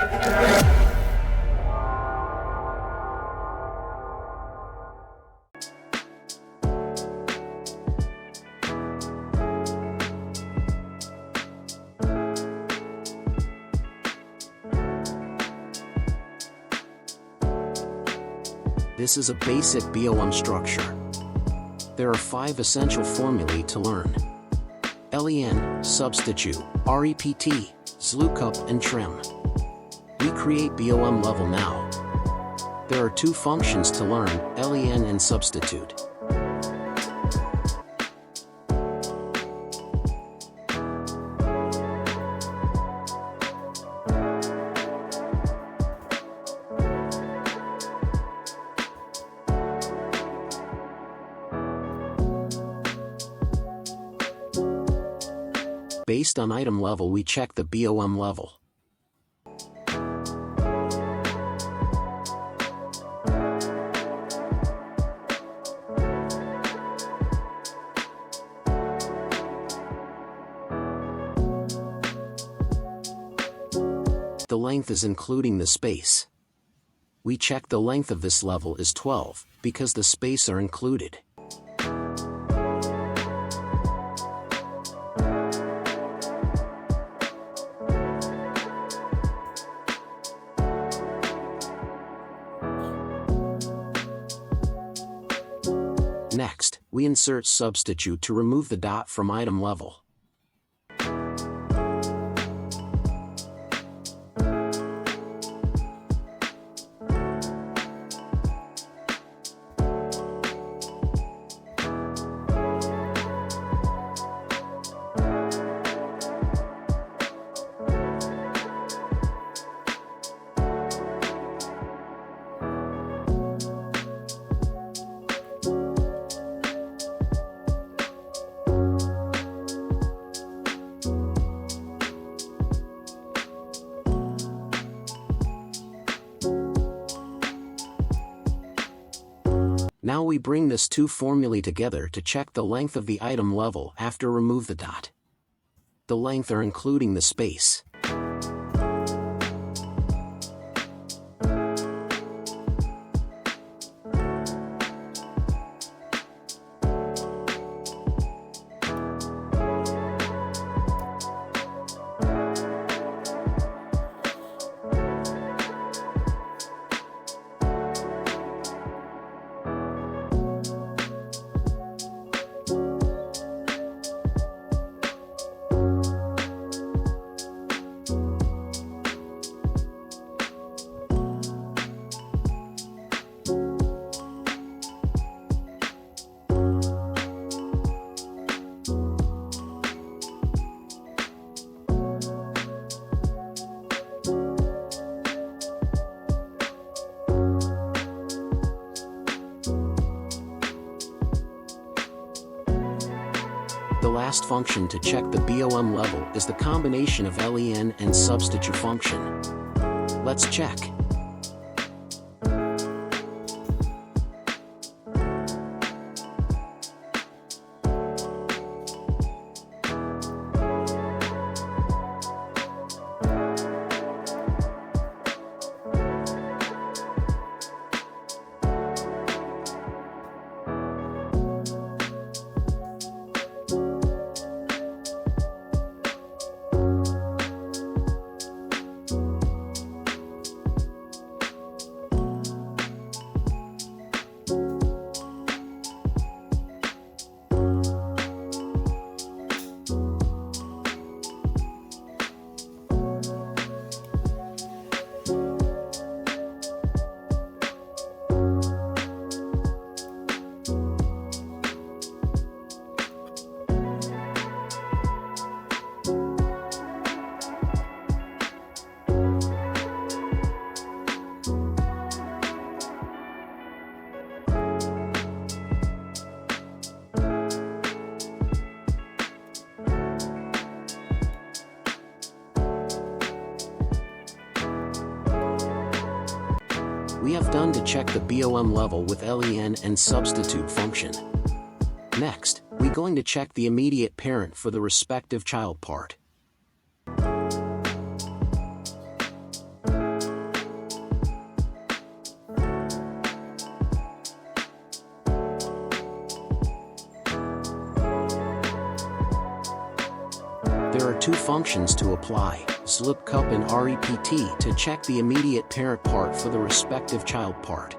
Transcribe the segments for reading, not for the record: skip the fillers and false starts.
This is a basic BOM structure. There are 5 essential formulae to learn: LEN, substitute, REPT, Xlookup, and trim. We create BOM level now. There are 2 functions to learn, LEN and substitute. Based on item level, we check the BOM level. The length is including the space. We check the length of this level is 12, because the space are included. Next, we insert substitute to remove the dot from item level. Now we bring this 2 formulae together to check the length of the item level after remove the dot. The length are including the space. The last function to check the BOM level is the combination of LEN and substitute function. Let's check. We have done to check the BOM level with LEN and substitute function. Next, we're going to check the immediate parent for the respective child part. There are two functions to apply, Xlookup and Rept to check the immediate parent part for the respective child part.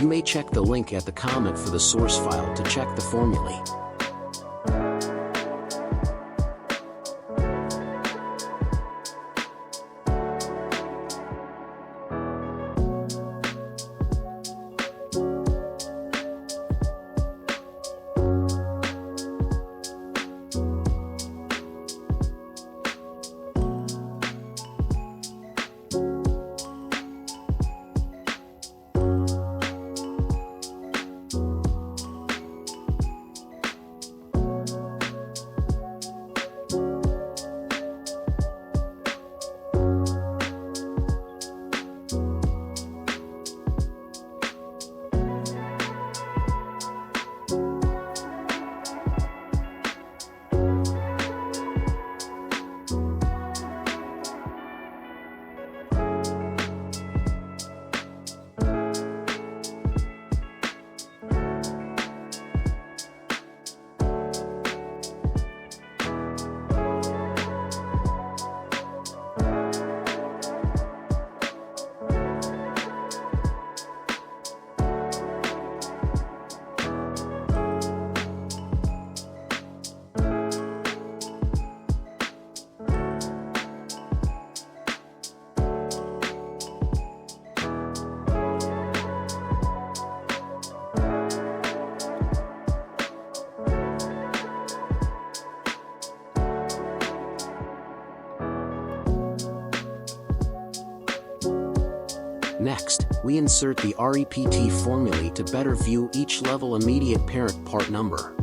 You may check the link at the comment for the source file to check the formulae. Next, we insert the Rept formulae to better view each level immediate parent part number.